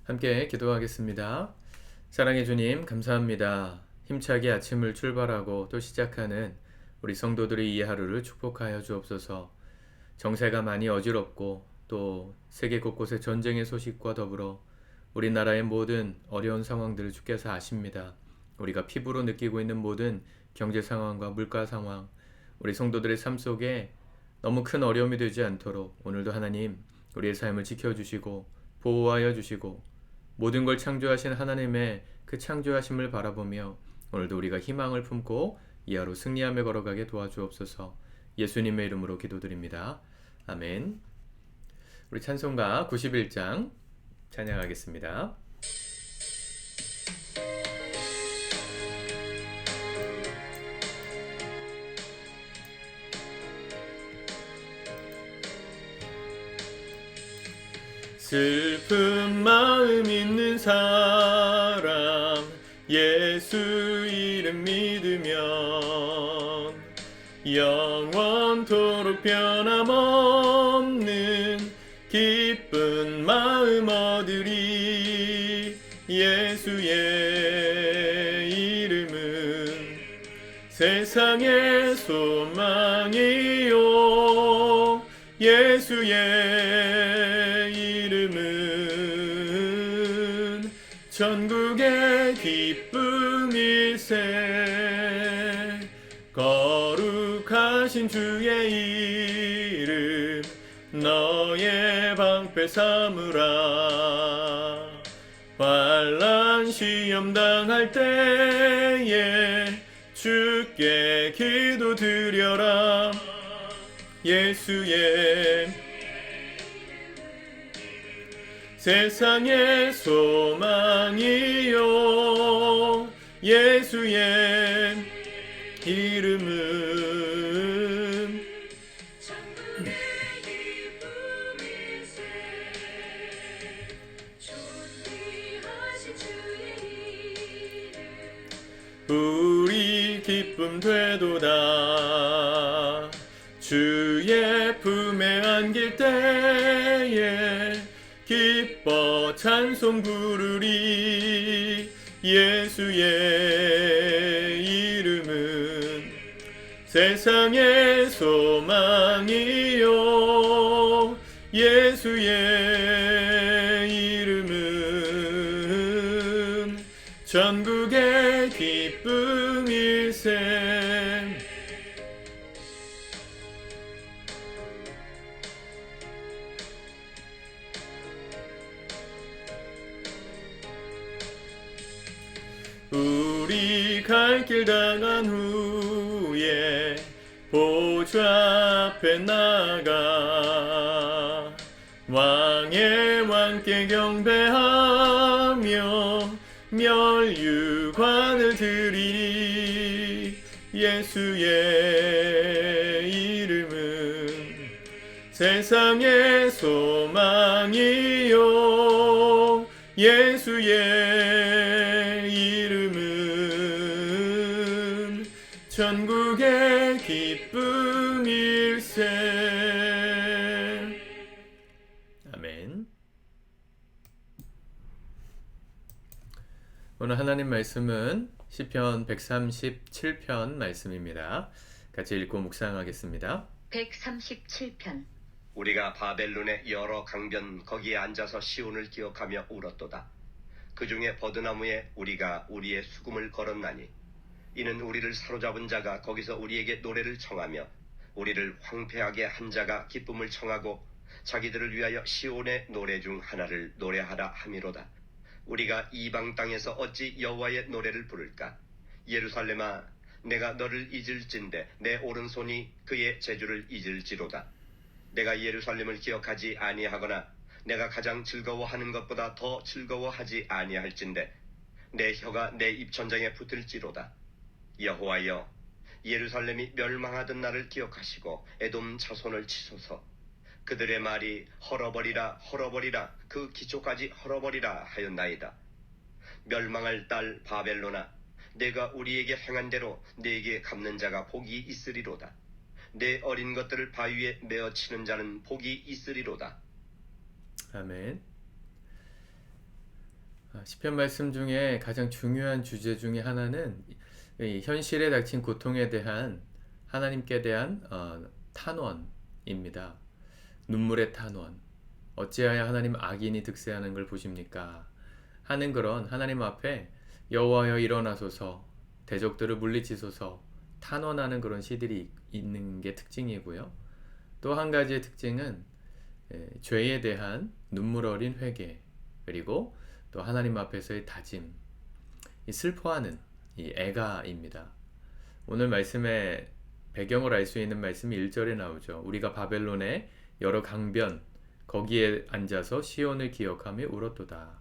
함께 기도하겠습니다. 사랑해 주님, 감사합니다. 힘차게 아침을 출발하고 또 시작하는 우리 성도들의 이 하루를 축복하여 주옵소서. 정세가 많이 어지럽고 또 세계 곳곳의 전쟁의 소식과 더불어 우리나라의 모든 어려운 상황들을 주께서 아십니다. 우리가 피부로 느끼고 있는 모든 경제 상황과 물가 상황, 우리 성도들의 삶 속에 너무 큰 어려움이 되지 않도록 오늘도 하나님 우리의 삶을 지켜주시고 보호하여 주시고 모든 걸 창조하신 하나님의 그 창조하심을 바라보며 오늘도 우리가 희망을 품고 이 하루 승리함에 걸어가게 도와주옵소서. 예수님의 이름으로 기도드립니다. 아멘. 우리 찬송가 91장 찬양하겠습니다. 슬픈 마음 있는 사람 예수 이름 믿으면 영원토록 변함없는 기쁜 마음 얻으리. 예수의 이름은 세상의 소망이요 예수의 이름은 전국의 기쁨일세. 거룩하신 주의 이름 너의 방패 삼으라. 환난 시험 당할 때에 주께 기도드려라. 예수의 세상의 소망이요 예수의 이름은 우리 기쁨 되도다. 주의 품에 안길 때에 기뻐 찬송 부르리. 예수의 이름은 세상의 소망이요 예수의 이름은 전국의 기쁨일세. 우리 갈 길 당한 후에 보좌 앞에 나가 왕의 왕께 경배하며 멸류관을 드리리. 예수의 이름은 세상의 소망이요 예수의 이름은 전국의 기쁨일세. 아멘. 오늘 하나님 말씀은 시편 137편 말씀입니다. 같이 읽고 묵상하겠습니다. 137편. 우리가 바벨론의 여러 강변 거기에 앉아서 시온을 기억하며 울었도다. 그 중에 버드나무에 우리가 우리의 수금을 걸었나니 이는 우리를 사로잡은 자가 거기서 우리에게 노래를 청하며 우리를 황폐하게 한 자가 기쁨을 청하고 자기들을 위하여 시온의 노래 중 하나를 노래하라 함이로다. 우리가 이방 땅에서 어찌 여호와의 노래를 부를까? 예루살렘아, 내가 너를 잊을진대 내 오른손이 그의 재주를 잊을지로다. 내가 예루살렘을 기억하지 아니하거나 내가 가장 즐거워하는 것보다 더 즐거워하지 아니할진대 내 혀가 내 입천장에 붙을지로다. 여호와여, 예루살렘이 멸망하던 날을 기억하시고 에돔 자손을 치소서. 그들의 말이 헐어버리라 헐어버리라 그 기초까지 헐어버리라 하였나이다. 멸망할 딸 바벨론아, 내가 우리에게 행한 대로 네게 갚는 자가 복이 있으리로다. 내 어린 것들을 바위에 메어치는 자는 복이 있으리로다. 아멘. 시편 말씀 중에 가장 중요한 주제 중에 하나는 이 현실에 닥친 고통에 대한 하나님께 대한 탄원입니다. 눈물의 탄원. 어찌하여 하나님 악인이 득세하는 걸 보십니까? 하는 그런 하나님 앞에 여호와여 일어나소서, 대적들을 물리치소서 탄원하는 그런 시들이 있는 게 특징이고요. 또 한 가지의 특징은 죄에 대한 눈물 어린 회개, 그리고 또 하나님 앞에서의 다짐, 이 슬퍼하는 이 애가입니다. 오늘 말씀의 배경을 알 수 있는 말씀이 1절에 나오죠. 우리가 바벨론의 여러 강변 거기에 앉아서 시온을 기억하며 울었도다.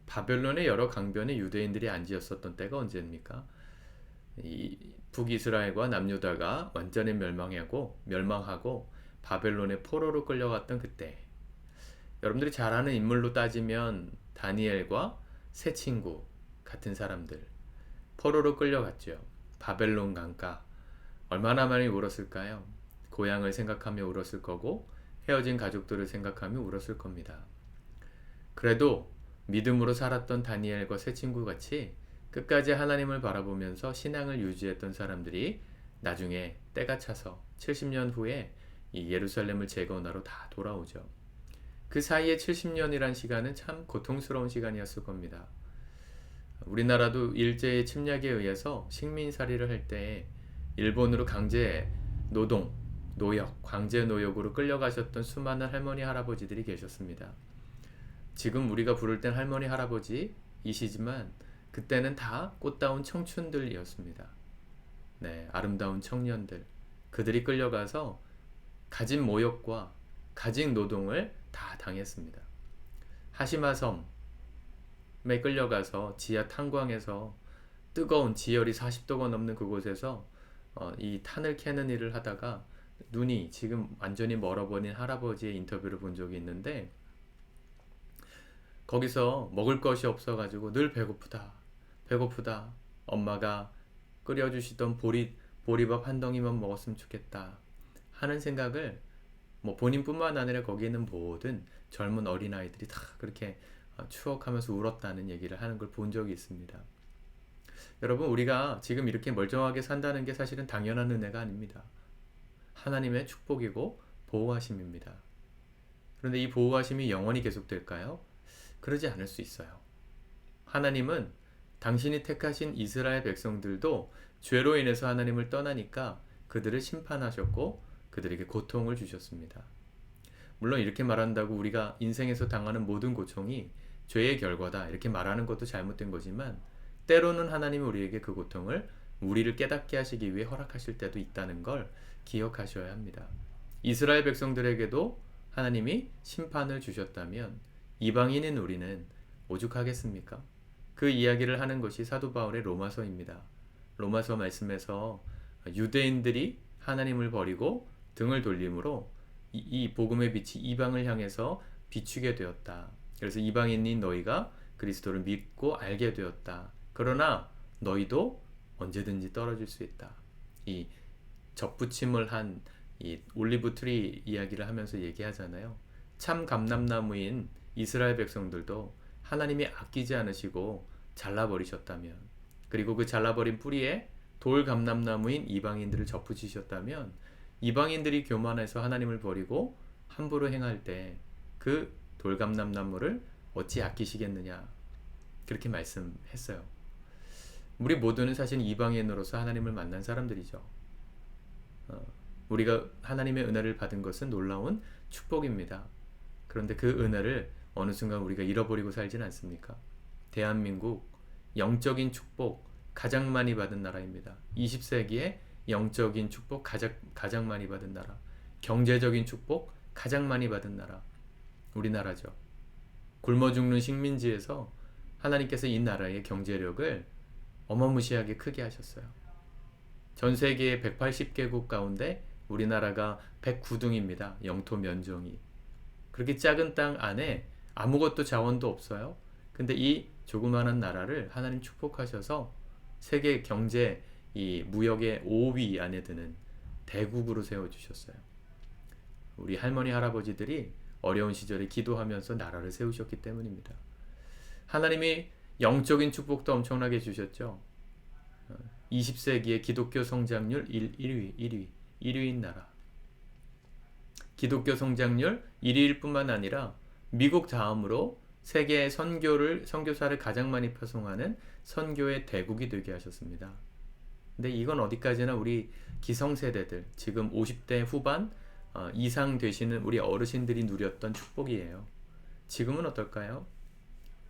바벨론의 여러 강변에 유대인들이 앉았었던 때가 언제입니까? 이 북이스라엘과 남유다가 완전히 멸망하고 바벨론의 포로로 끌려갔던 그때, 여러분들이 잘 아는 인물로 따지면 다니엘과 세 친구 같은 사람들 포로로 끌려갔죠. 바벨론 강가 얼마나 많이 울었을까요? 고향을 생각하며 울었을 거고 헤어진 가족들을 생각하며 울었을 겁니다. 그래도 믿음으로 살았던 다니엘과 세 친구 같이 끝까지 하나님을 바라보면서 신앙을 유지했던 사람들이 나중에 때가 차서 70년 후에 이 예루살렘을 재건하러 다 돌아오죠. 그 사이에 70년이란 시간은 참 고통스러운 시간이었을 겁니다. 우리나라도 일제의 침략에 의해서 식민살이를 할 때 일본으로 강제 노동, 노역, 강제 노역으로 끌려가셨던 수많은 할머니 할아버지들이 계셨습니다. 지금 우리가 부를 땐 할머니 할아버지이시지만 그때는 다 꽃다운 청춘들이었습니다. 네, 아름다운 청년들. 그들이 끌려가서 가진 모욕과 가진 노동을 다 당했습니다. 하시마 섬에 끌려가서 지하 탄광에서 뜨거운 지열이 40도가 넘는 그곳에서 이 탄을 캐는 일을 하다가 눈이 지금 완전히 멀어버린 할아버지의 인터뷰를 본 적이 있는데, 거기서 먹을 것이 없어가지고 늘 배고프다 엄마가 끓여주시던 보리밥 한 덩이만 먹었으면 좋겠다 하는 생각을 본인뿐만 아니라 거기 있는 모든 젊은 어린아이들이 다 그렇게 추억하면서 울었다는 얘기를 하는 걸 본 적이 있습니다. 여러분, 우리가 지금 이렇게 멀쩡하게 산다는 게 사실은 당연한 은혜가 아닙니다. 하나님의 축복이고 보호하심입니다. 그런데 이 보호하심이 영원히 계속될까요? 그러지 않을 수 있어요. 하나님은 당신이 택하신 이스라엘 백성들도 죄로 인해서 하나님을 떠나니까 그들을 심판하셨고 그들에게 고통을 주셨습니다. 물론 이렇게 말한다고 우리가 인생에서 당하는 모든 고통이 죄의 결과다 이렇게 말하는 것도 잘못된 거지만, 때로는 하나님이 우리에게 그 고통을 우리를 깨닫게 하시기 위해 허락하실 때도 있다는 걸 기억하셔야 합니다. 이스라엘 백성들에게도 하나님이 심판을 주셨다면 이방인인 우리는 오죽하겠습니까? 그 이야기를 하는 것이 사도 바울의 로마서입니다. 로마서 말씀에서 유대인들이 하나님을 버리고 등을 돌림으로 이 복음의 빛이 이방을 향해서 비추게 되었다. 그래서 이방인인 너희가 그리스도를 믿고 알게 되었다. 그러나 너희도 언제든지 떨어질 수 있다. 이 접붙임을 한 이 올리브 트리 이야기를 하면서 얘기하잖아요. 참 감람나무인 이스라엘 백성들도 하나님이 아끼지 않으시고 잘라버리셨다면, 그리고 그 잘라버린 뿌리에 돌 감람나무인 이방인들을 접붙이셨다면, 이방인들이 교만해서 하나님을 버리고 함부로 행할 때 그 돌감람나무를 어찌 아끼시겠느냐, 그렇게 말씀했어요. 우리 모두는 사실 이방인으로서 하나님을 만난 사람들이죠. 우리가 하나님의 은혜를 받은 것은 놀라운 축복입니다. 그런데 그 은혜를 어느 순간 우리가 잃어버리고 살진 않습니까? 대한민국 영적인 축복 가장 많이 받은 나라입니다. 20세기에 영적인 축복 가장 많이 받은 나라, 경제적인 축복 가장 많이 받은 나라, 우리나라죠. 굶어 죽는 식민지에서 하나님께서 이 나라의 경제력을 어마무시하게 크게 하셨어요. 전 세계의 180개국 가운데 우리나라가 109등입니다. 영토 면적이. 그렇게 작은 땅 안에 아무것도 자원도 없어요. 근데 이 조그마한 나라를 하나님 축복하셔서 세계 경제 이 무역의 5위 안에 드는 대국으로 세워주셨어요. 우리 할머니 할아버지들이 어려운 시절에 기도하면서 나라를 세우셨기 때문입니다. 하나님이 영적인 축복도 엄청나게 주셨죠. 20세기의 기독교 성장률 1위인 나라. 기독교 성장률 1위일 뿐만 아니라 미국 다음으로 세계의 선교사를 가장 많이 파송하는 선교의 대국이 되게 하셨습니다. 근데 이건 어디까지나 우리 기성세대들, 지금 50대 후반 이상 되시는 우리 어르신들이 누렸던 축복이에요. 지금은 어떨까요?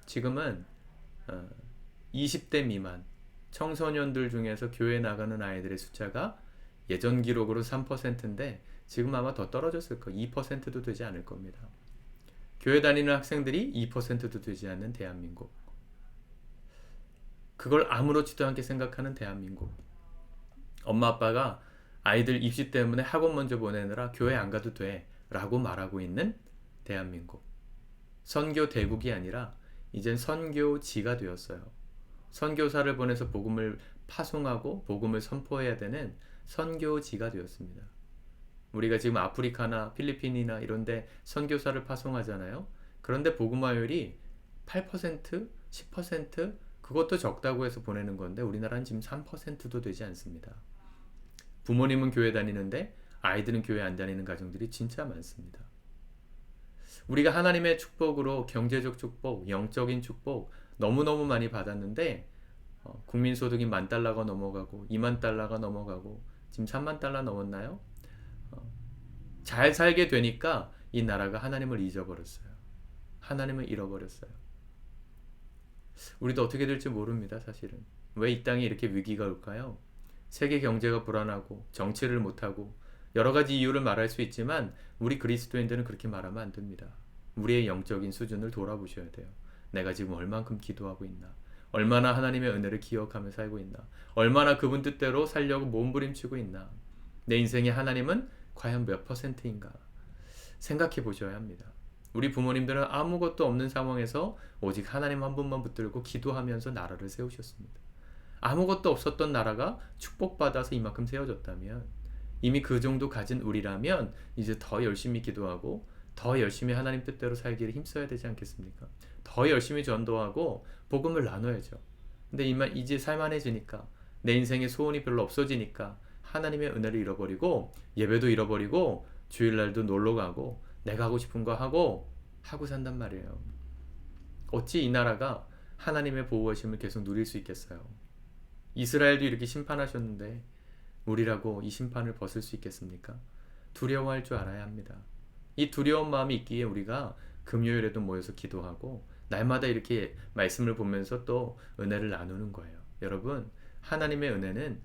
지금은 20대 미만 청소년들 중에서 교회 나가는 아이들의 숫자가 예전 기록으로 3%인데 지금 아마 더 떨어졌을 거예요. 2%도 되지 않을 겁니다. 교회 다니는 학생들이 2%도 되지 않는 대한민국. 그걸 아무렇지도 않게 생각하는 대한민국. 엄마 아빠가 아이들 입시 때문에 학원 먼저 보내느라 교회 안 가도 돼 라고 말하고 있는 대한민국. 선교 대국이 아니라 이젠 선교지가 되었어요. 선교사를 보내서 복음을 파송하고 복음을 선포해야 되는 선교지가 되었습니다. 우리가 지금 아프리카나 필리핀이나 이런데 선교사를 파송하잖아요. 그런데 복음화율이 8%, 10% 그것도 적다고 해서 보내는 건데 우리나라는 지금 3%도 되지 않습니다. 부모님은 교회 다니는데 아이들은 교회 안 다니는 가정들이 진짜 많습니다. 우리가 하나님의 축복으로 경제적 축복, 영적인 축복 너무너무 많이 받았는데 국민소득이 $10,000가 넘어가고 $20,000가 넘어가고 지금 $30,000 넘었나요? 잘 살게 되니까 이 나라가 하나님을 잊어버렸어요. 하나님을 잃어버렸어요. 우리도 어떻게 될지 모릅니다. 사실은. 왜 이 땅에 이렇게 위기가 올까요? 세계 경제가 불안하고 정치를 못하고 여러 가지 이유를 말할 수 있지만 우리 그리스도인들은 그렇게 말하면 안 됩니다. 우리의 영적인 수준을 돌아보셔야 돼요. 내가 지금 얼만큼 기도하고 있나? 얼마나 하나님의 은혜를 기억하며 살고 있나? 얼마나 그분 뜻대로 살려고 몸부림치고 있나? 내 인생의 하나님은 과연 몇 %인가? 생각해 보셔야 합니다. 우리 부모님들은 아무것도 없는 상황에서 오직 하나님 한 분만 붙들고 기도하면서 나라를 세우셨습니다. 아무것도 없었던 나라가 축복받아서 이만큼 세워졌다면 이미 그 정도 가진 우리라면 이제 더 열심히 기도하고 더 열심히 하나님 뜻대로 살기를 힘써야 되지 않겠습니까? 더 열심히 전도하고 복음을 나눠야죠. 근데 이제 살만해지니까 내 인생의 소원이 별로 없어지니까 하나님의 은혜를 잃어버리고 예배도 잃어버리고 주일날도 놀러가고 내가 하고 싶은 거 하고 산단 말이에요. 어찌 이 나라가 하나님의 보호하심을 계속 누릴 수 있겠어요? 이스라엘도 이렇게 심판하셨는데 우리라고 이 심판을 벗을 수 있겠습니까? 두려워할 줄 알아야 합니다. 이 두려운 마음이 있기에 우리가 금요일에도 모여서 기도하고 날마다 이렇게 말씀을 보면서 또 은혜를 나누는 거예요. 여러분, 하나님의 은혜는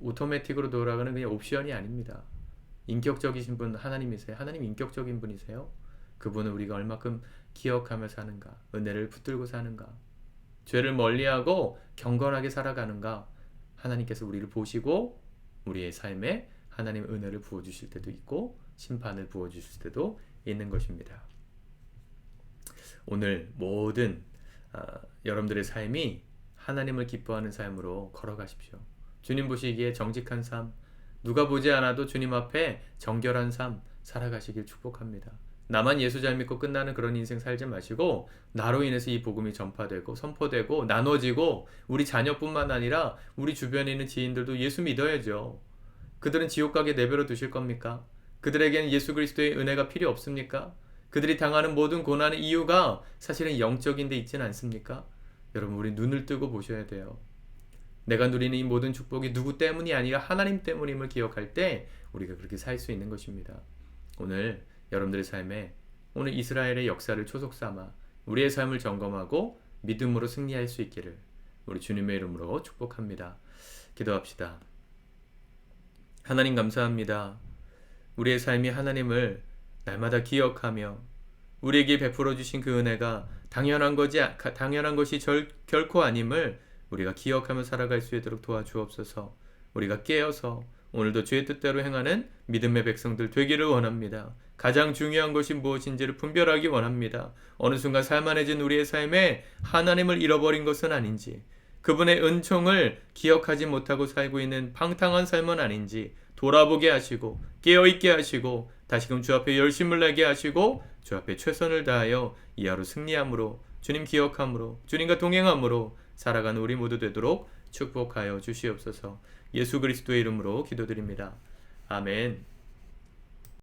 오토매틱으로 돌아가는 그냥 옵션이 아닙니다. 인격적이신 분 하나님이세요. 하나님 인격적인 분이세요. 그분은 우리가 얼마큼 기억하며 사는가, 은혜를 붙들고 사는가, 죄를 멀리하고 경건하게 살아가는가, 하나님께서 우리를 보시고 우리의 삶에 하나님 은혜를 부어주실 때도 있고 심판을 부어주실 때도 있는 것입니다. 오늘 모든 여러분들의 삶이 하나님을 기뻐하는 삶으로 걸어가십시오. 주님 보시기에 정직한 삶, 누가 보지 않아도 주님 앞에 정결한 삶 살아가시길 축복합니다. 나만 예수 잘 믿고 끝나는 그런 인생 살지 마시고 나로 인해서 이 복음이 전파되고 선포되고 나눠지고 우리 자녀뿐만 아니라 우리 주변에 있는 지인들도 예수 믿어야죠. 그들은 지옥 가게 내버려 두실 겁니까? 그들에게는 예수 그리스도의 은혜가 필요 없습니까? 그들이 당하는 모든 고난의 이유가 사실은 영적인 데 있지는 않습니까? 여러분, 우리 눈을 뜨고 보셔야 돼요. 내가 누리는 이 모든 축복이 누구 때문이 아니라 하나님 때문임을 기억할 때 우리가 그렇게 살 수 있는 것입니다. 오늘 여러분들의 삶에 오늘 이스라엘의 역사를 초석 삼아 우리의 삶을 점검하고 믿음으로 승리할 수 있기를 우리 주님의 이름으로 축복합니다. 기도합시다. 하나님 감사합니다. 우리의 삶이 하나님을 날마다 기억하며 우리에게 베풀어 주신 그 은혜가 당연한 것이 결코 아님을 우리가 기억하며 살아갈 수 있도록 도와주옵소서. 우리가 깨어서 오늘도 주의 뜻대로 행하는 믿음의 백성들 되기를 원합니다. 가장 중요한 것이 무엇인지를 분별하기 원합니다. 어느 순간 살만해진 우리의 삶에 하나님을 잃어버린 것은 아닌지, 그분의 은총을 기억하지 못하고 살고 있는 방탕한 삶은 아닌지 돌아보게 하시고 깨어있게 하시고 다시금 주 앞에 열심을 내게 하시고 주 앞에 최선을 다하여 이 하루 승리함으로 주님 기억함으로 주님과 동행함으로 살아가는 우리 모두 되도록 축복하여 주시옵소서. 예수 그리스도의 이름으로 기도드립니다. 아멘.